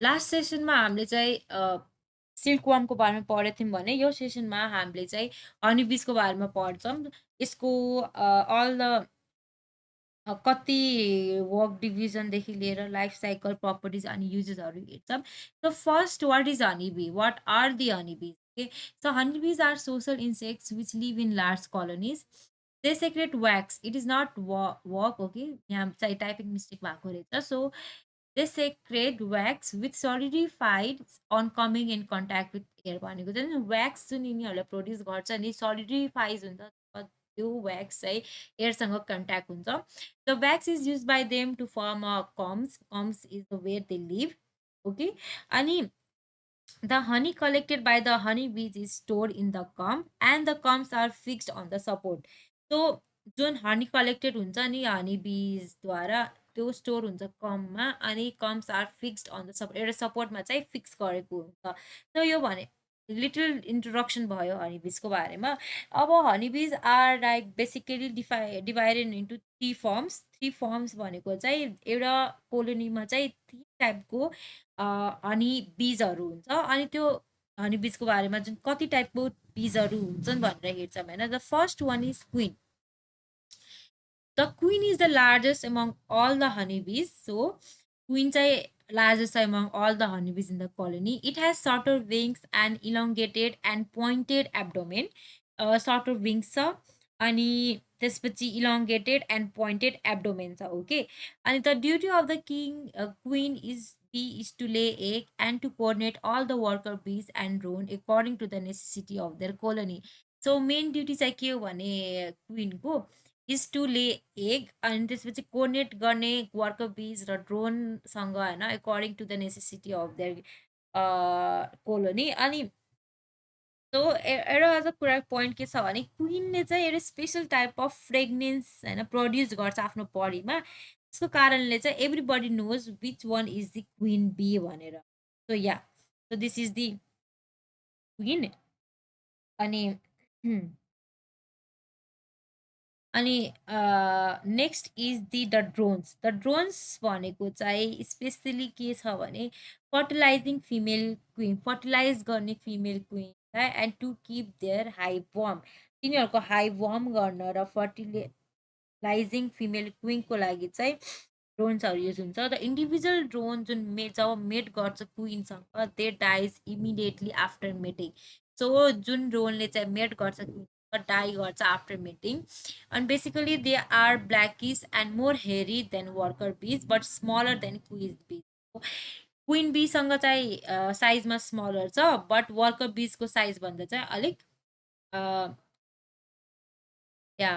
Last सेसनमा हामीले चाहिँ सिल्कवर्मको बारेमा पढेको थियौँ भने यो सेसनमा हामीले चाहिँ हनीबिजको बारेमा पढ्छौँ। यसको अल द कति वर्क डिभिजनदेखि लिएर लाइफ साइकल प्रपर्टिज अनि युजेसहरू हेर्छौँ। So first, what is honeybee? What are the honeybees? Okay, so honeybees are social insects which live in large colonies. They secrete wax. It is not work, okay? यहाँ चाहिँ typing mistake भएको रहेछ. So they secrete wax which solidifies on coming in contact with air. भनेको चाहिँ wax जुन यिनीहरूले produce गर्छ नि solidifies हुन्छ, त्यो wax चाहिँ एयरसँग कन्ट्याक्ट हुन्छ. The wax is used by them to form a combs. Combs is the where they live. Okay. अनि the honey collected by the honeybees is stored in the comb and the combs are fixed on the support. So जुन honey collected हुन्छ नि honey बिजद्वारा त्यो store हुन्छ कममा अनि combs are fixed on the support, एउटा सपोर्टमा चाहिँ फिक्स गरेको हुन्छ. त यो भने लिटल इन्ट्रोडक्सन भयो हनीबिजको बारेमा. अब honeybees are like basically divided into three forms. Three forms भनेको चाहिँ एउटा कोलोनीमा चाहिँ थ्री टाइपको हनी बिजहरू हुन्छ. अनि त्यो हनी बिजको बारेमा जुन कति टाइपको बिजहरू हुन्छन् भनेर हेर्छौँ होइन. The first one is queen. The queen is the largest among all the honeybees. So, queen is largest among all the honeybees in the colony. It has shorter wings and elongated and pointed abdomen. Shorter wings छ अनि त्यसपछि elongated and pointed abdomen छ. Okay. And the duty of the queen is to lay egg and to coordinate all the worker bees and drone according to the necessity of their colony. So main duty चाहिँ के हो भने क्विनको is to lay egg अनि त्यसपछि coordinate गर्ने worker bees र ड्रोनसँग होइन according to the necessity of their colony. अनि सो एउटा अझ कुरा पोइन्ट के छ भने क्विनले चाहिँ एउटा स्पेसल टाइप अफ फ्रेग्नेन्स होइन प्रड्युस गर्छ आफ्नो बडीमा. त्यसको कारणले चाहिँ everybody knows which one is the queen bee भनेर. So yeah, so this is the queen. अनि अनि next is the drones. The drones भनेको चाहिँ स्पेसली के छ भने फर्टिलाइजिङ फिमेल क्विन, फर्टिलाइज गर्ने फिमेल क्विनलाई and to keep their hive warm, तिनीहरूको हाई वर्म गर्न र फर्टिलाइजिङ फिमेल क्विनको लागि चाहिँ ड्रोन्सहरू युज हुन्छ. द इन्डिभिजुअल ड्रोन जुन जब मेट गर्छ क्विनसँग they dies immediately after mating. So जुन ड्रोनले चाहिँ मेट गर्छ die गर्छ after mating. And basically they are blackish and more hairy than worker bees but smaller than queen bees. Queen बीसँग चाहिँ साइजमा स्मलर छ बट वर्कर बीजको साइज भन्दा चाहिँ अलिक या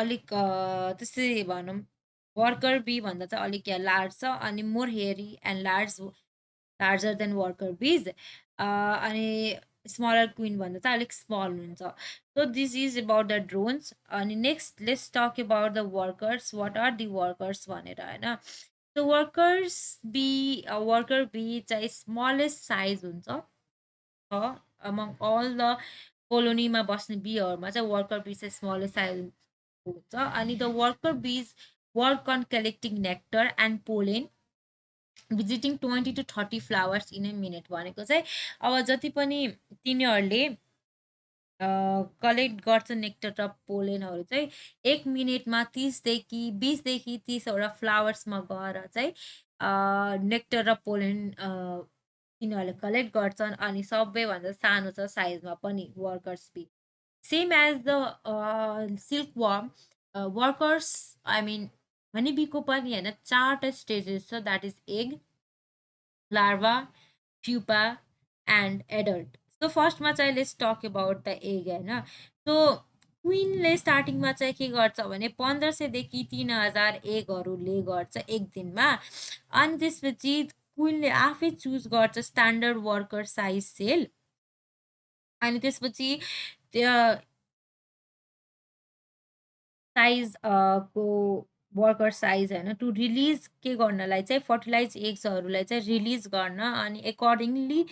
अलिक त्यस्तै भनौँ वर्कर बी भन्दा चाहिँ अलिक लार्ज छ अनि मोर हेरी एन्ड लार्जर देन वर्कर बिज. अनि स्मलर क्विन भन्दा चाहिँ अलिक स्मल हुन्छ. So this is about the drones. अनि next let's talk about the workers. What are the workers भनेर होइन. सो वर्कर बी चाहिँ स्मलेस्ट साइज हुन्छ अमङ अल द कोलोनीमा बस्ने बीहरूमा चाहिँ वर्कर बी चाहिँ स्मलेस्ट साइज हुन्छ. अनि the worker bees work on collecting nectar and pollen visiting 20 to 30 flowers in a minute. भनेको चाहिँ अब जति पनि तिनीहरूले कलेक्ट गर्छ नेक्टर र पोलेनहरू चाहिँ 1 मिनटमा 20देखि 30वटा फ्लावर्समा गएर चाहिँ नेक्टर र पोलेन तिनीहरूले कलेक्ट गर्छन्. अनि सबैभन्दा सानो छ साइजमा पनि workers bee. Same as the silkworm workers I mean हनीबीको पनि होइन 4टा स्टेजेस छ. That is egg, larva, pupa and adult. So फर्स्टमा चाहिँ let's talk about the egg होइन. सो क्विनले स्टार्टिङमा चाहिँ के गर्छ भने 1500देखि 3000 एगहरू ले गर्छ एक दिनमा. अनि त्यसपछि क्विनले आफै चुज गर्छ स्ट्यान्डर्ड वर्कर साइज सेल. अनि त्यसपछि त्यो साइज को वर्कर साइज होइन टु रिलिज के गर्नलाई चाहिँ फर्टिलाइज एग्सहरूलाई चाहिँ रिलिज गर्न अनि एकर्डिङली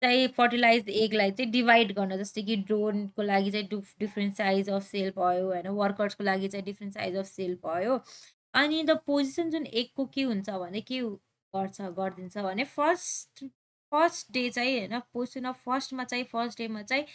चाहिँ फर्टिलाइज एगलाई चाहिँ डिभाइड गर्न जस्तै कि ड्रोनको लागि चाहिँ डिफ्रेन्ट साइज अफ सेल भयो होइन वर्कर्सको लागि चाहिँ डिफ्रेन्ट साइज अफ सेल भयो अनि द पोजिसन जुन एगको के हुन्छ भने के गरिदिन्छ भने फर्स्ट फर्स्ट डे चाहिँ होइन पोजिसन अफ फर्स्टमा चाहिँ फर्स्ट डेमा चाहिँ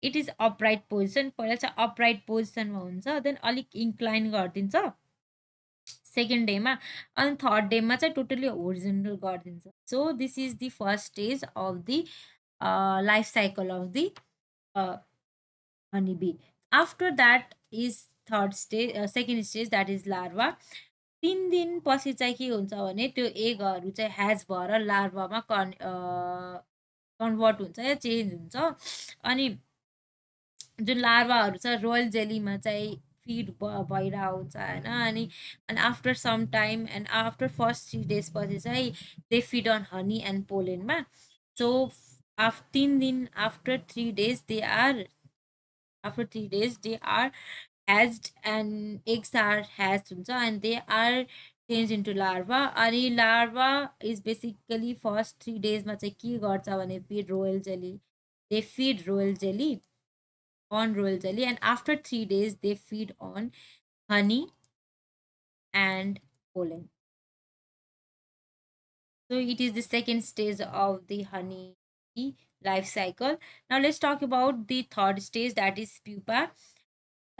इट इज अपराइट पोजिसन पहिला चाहिँ अपराइट पोजिसनमा हुन्छ देन अलिक इन्क्लाइन गरिदिन्छ सेकेन्ड डेमा अनि थर्ड डेमा चाहिँ टोटली होरिजेन्टल गरिदिन्छ so this is the first stage of the life cycle of the honey be after that is third stage second stage that is larva 3 दिनपछि चाहिँ के हुन्छ भने त्यो एगहरू चाहिँ ह्याज भएर लार्भामा कन्भर्ट हुन्छ या चेन्ज हुन्छ अनि जुन लार्भाहरू छ रोयल जेलीमा चाहिँ फिड भइरहेको हुन्छ होइन अनि after some time and after first 3 days पछि चाहिँ they feed on honey and पोलेनमा सो 3 दिन after 3 days they are hatched and eggs are hatched हुन्छ and they are changed into larva अनि larva is basically first 3 days मा चाहिँ के गर्छ भने feed royal jelly they feed royal jelly on royal jelly and after 3 days they feed on honey and pollen so it is the second stage of the honey life cycle now let's talk about the third stage that is pupa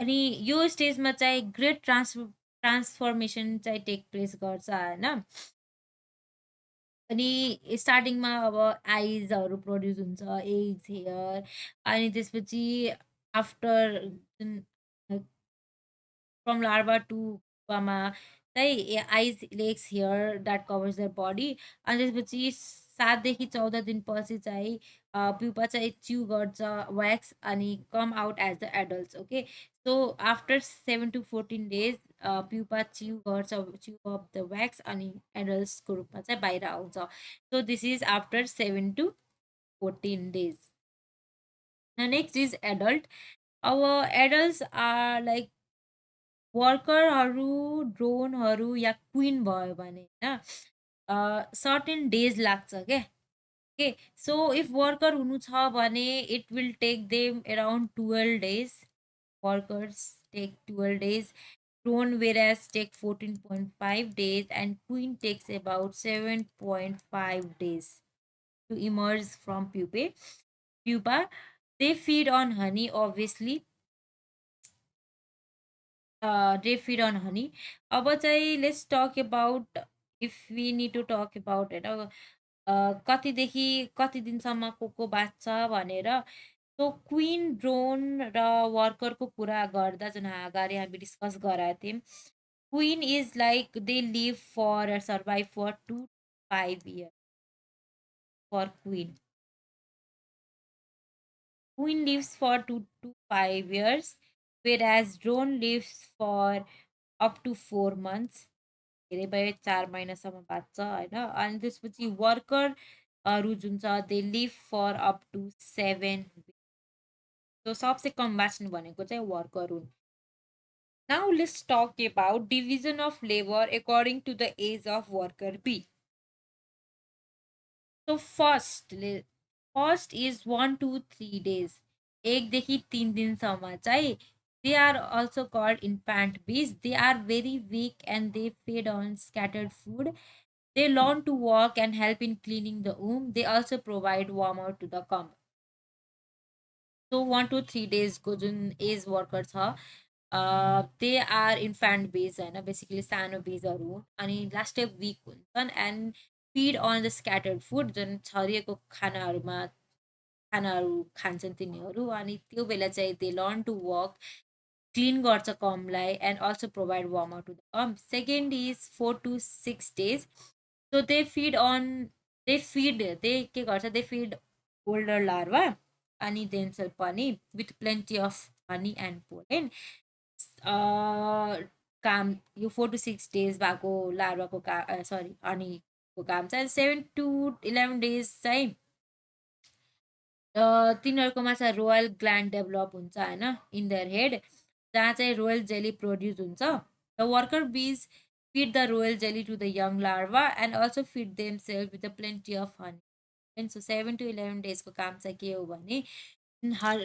अनि यो स्टेजमा चाहिँ great transformation चाहिँ take place गर्छ होइन अनि स्टार्टिङमा अब आइजहरू produce हुन्छ एग्स हेयर अनि त्यसपछि आफ्टर जुन फ्रम लार्भा टु पुपामा चाहिँ eyes legs hair that covers the body अनि त्यसपछि 7 देखि 14 दिनपछि चाहिँ प्युपा चाहिँ च्यु गर्छ व्याक्स अनि come out as the adults okay so after 7 to 14 days pupa chew off the wax अनि एडल्ट्सको रूपमा चाहिँ बाहिर आउँछ so this is after 7 to 14 days next is adult अब एडल्ट्स आर लाइक वर्करहरू ड्रोनहरू या क्विन भयो भने होइन सर्टेन डेज लाग्छ क्या ओके सो इफ वर्कर हुनु छ भने it will take them around 12 days workers take 12 days drone whereas take 14.5 days and queen takes about 7.5 days to emerge from pupa they feed on honey obviously they feed on honey अब चाहिँ let's talk about if we need to talk about होइन कतिदेखि कति दिनसम्म को बाँच्छ भनेर so queen drone र वर्करको कुरा गर्दा जुन अगाडि हामी डिस्कस गराएको थियौँ queen is like they live for survive for 2 to 5 years for Queen lives for 2 to 5 years, whereas drone lives for up to 4 months. धेरै भयो 4 महिनासम्म बाँच्छ होइन अनि त्यसपछि वर्करहरू जुन छ they live for up to 7 so सबसे कम बाँच्नु भनेको चाहिँ वर्कर हुन् now let's talk about division of labour according to the age of worker bee so first is 1 to 3 days 1 देखि 3 दिनसम्म चाहिँ they are also called infant bees they are very weak and they feed on scattered food they learn to walk and help in cleaning the womb they also provide warmer to the comb so 1 to 3 days को जुन as worker छ they are infant bees होइन basically सानो बेजहरू हुन् अनि लास्टै weak हुन्छन् and feed on the scattered food जुन छरिएको खानाहरू खान्छन् तिनीहरू अनि त्यो बेला चाहिँ they learn to walk clean गर्छ कमलाई and also provide warmer to the comb second is 4 to 6 days so they के गर्छ दे फिड ओल्डर लार्भा अनि देन्सेल पनि with plenty of honey and pollen काम यो 4 to 6 days भएको लार्भाको सरी हनीको काम चाहिँ 7 to 11 days चाहिँ तिनीहरूकोमा चाहिँ रोयल ग्ल्यान्ड डेभलप हुन्छ होइन इन देयर हेड जहाँ चाहिँ रोयल जेली प्रड्युस हुन्छ द वर्कर बिज feed the royal jelly to the young larva, and also feed themselves with a plenty of honey. And so 7 to 11 days को काम चाहिँ के हो भने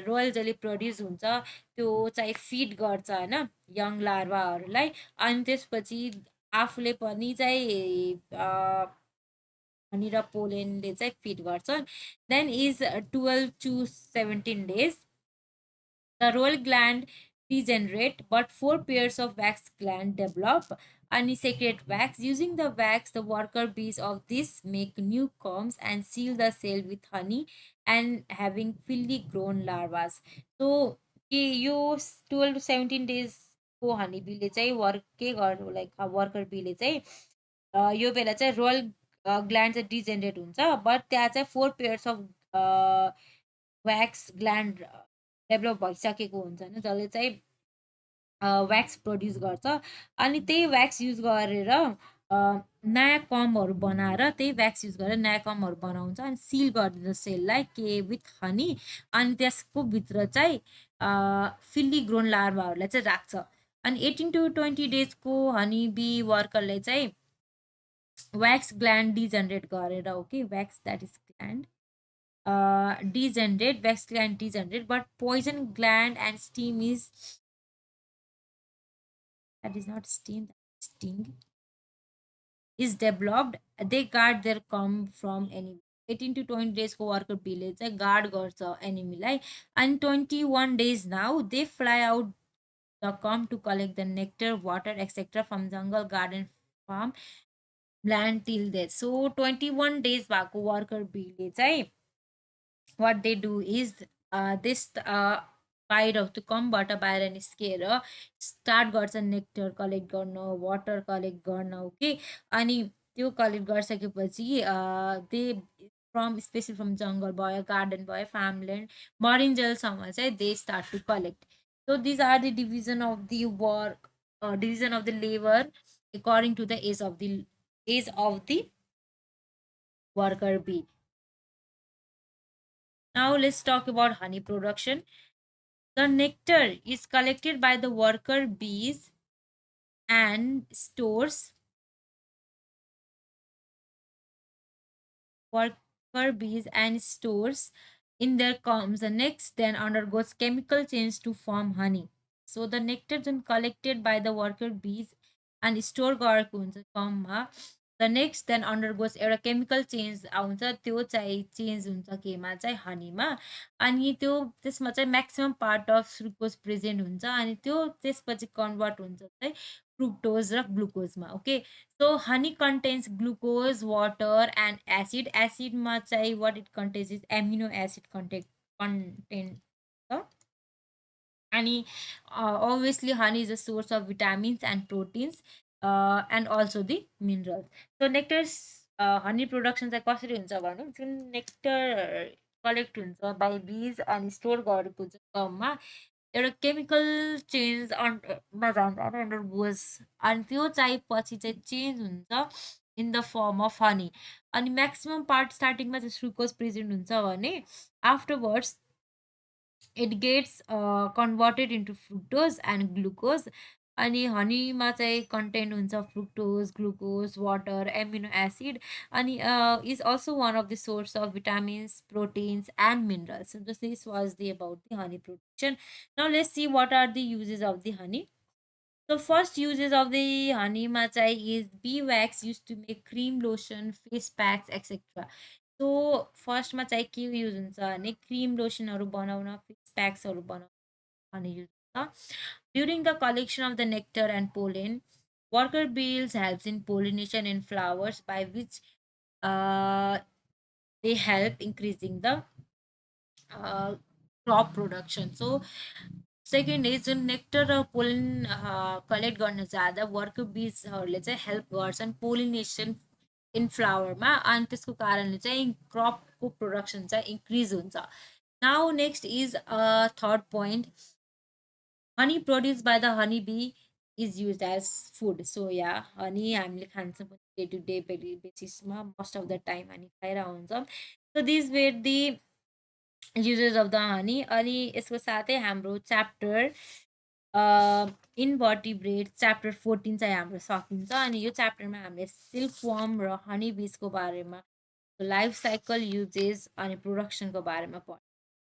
रोयल जेली प्रड्युस हुन्छ, त्यो चाहिँ फिड गर्छ होइन यङ लार्भाहरूलाई। अनि त्यसपछि आफूले पनि चाहिँ हनी र पोलेनले चाहिँ फिड गर्छ। Then is 12 to 17 days the royal gland degenerate, but four pairs of wax gland develop and secrete wax. Using the wax, the worker bees of this make new combs and seal the cell with honey and having fully grown larvae. So, यो 12 to 17 days को honey बीले चाहिँ के गर्नु like worker बीले चाहिँ यो बेला चाहिँ royal gland चाहिँ डिजेनरेट हुन्छ, बट त्यहाँ चाहिँ four pairs of wax gland develop भइसकेको हुन्छ होइन, जसले चाहिँ व्याक्स प्रड्युस गर्छ। अनि त्यही व्याक्स युज गरेर नयाँ कमहरू बनाएर त्यही व्याक्स युज गरेर नयाँ कमहरू बनाउँछ अनि सिल गरिदिन्छ सेललाई के विथ हनी। अनि त्यसको भित्र चाहिँ फिल्ली ग्रोन लार्भाहरूलाई चाहिँ राख्छ। अनि 18 to 20 डेजको हनी बी वर्करले चाहिँ व्याक्स ग्ल्यान्ड डिजेनरेट गरेर, okay wax that is gland degenerate, wax gland degenerate, but poison gland and steam is that is not steam, that is sting is developed. They guard their come from enemy. 18 to 20 days को worker बीले चाहिँ guard गर्छ एनिमीलाई। and 21 days now they fly out the come to collect the nectar, water, etc. from jungle, garden, farm, land till death. So 21 days भएको worker बीले चाहिँ what they do is this बाहिर कमबाट बाहिर निस्किएर start गर्छ nectar collect गर्न, water collect गर्न, okay. अनि त्यो कलेक्ट गरिसकेपछि दे फ्रम स्पेसली फ्रम जङ्गल भयो, गार्डन भयो, फार्मल्यान्ड, मरिन्जेलसम्म चाहिँ they start to collect. So these are the division of the work, division of the labour according to the age of the worker bee. Now let's talk about honey production. The nectar is collected by the worker bees and stores. Worker bees and stores in their combs. The next then undergoes chemical change to form honey. So the nectar then collected by the worker bees and store गरेको हुन्छ कममा। The next then undergoes एउटा chemical change आउँछ, त्यो चाहिँ change हुन्छ केमा चाहिँ हनीमा। अनि त्यो त्यसमा चाहिँ maximum part of sucrose present हुन्छ अनि त्यो त्यसपछि कन्भर्ट हुन्छ चाहिँ फ्रुक्टोज र ग्लुकोजमा, okay. So honey contains glucose, water and acid. एसिडमा चाहिँ what it contains is amino acid content. आणि obviously honey is a source of vitamins and proteins and also the minerals. So nectar's honey production चाहिँ कसरी हुन्छ भने जुन nectar collect हुन्छ by बिज अनि स्टोर गरेको चाहिँ कममा एउटा केमिकल चेन्ज मा जान्छ अन्डरगोज। अनि त्यो चाहिँ पछि चाहिँ चेन्ज हुन्छ in the form of honey. अनि म्याक्सिमम पार्ट स्टार्टिङमा चाहिँ सुक्रोज प्रेजेन्ट हुन्छ भने afterwards it gets converted into fructose and glucose. अनि हनीमा चाहिँ कन्टेन्ट हुन्छ fructose, glucose, water, amino acid अनि is also one of the source of vitamins, proteins and minerals. Just this was the about the honey production. Now let's see what are the uses of the honey. So first uses of the honey मा चाहिँ is bee wax used to make cream, lotion, face packs, etc. So फर्स्टमा चाहिँ के use हुन्छ भने cream लोसनहरू बनाउन, face प्याक्सहरू बनाउन honey use हुन्छ। During the collection of the nectar and pollen, worker bees helps in pollination in flowers by which they help increasing the crop production. So second is जुन nectar र pollen collect गर्न जाँदा worker बिजहरूले चाहिँ help गर्छन् pollination in फ्लावरमा अनि त्यसको कारणले चाहिँ क्रपको प्रोडक्सन चाहिँ इन्क्रिज हुन्छ। Now next is third point, honey produce by the honey bee is use as food. So yeah honey हामीले खान्छौँ डे टु डे बेसिसमा, मोस्ट अफ द टाइम हामी खाइरहेको हुन्छौँ। So this where the uses of the honey. अनि यसको साथै हाम्रो च्याप्टर इन्भर्टिब्रेट च्याप्टर 14 चाहिँ हाम्रो सकिन्छ अनि यो च्याप्टरमा हामीले सिल्कवर्म र हनी बिजको बारेमा लाइफ साइकल युजेस अनि प्रोडक्सनको बारेमा पढ्छौँ।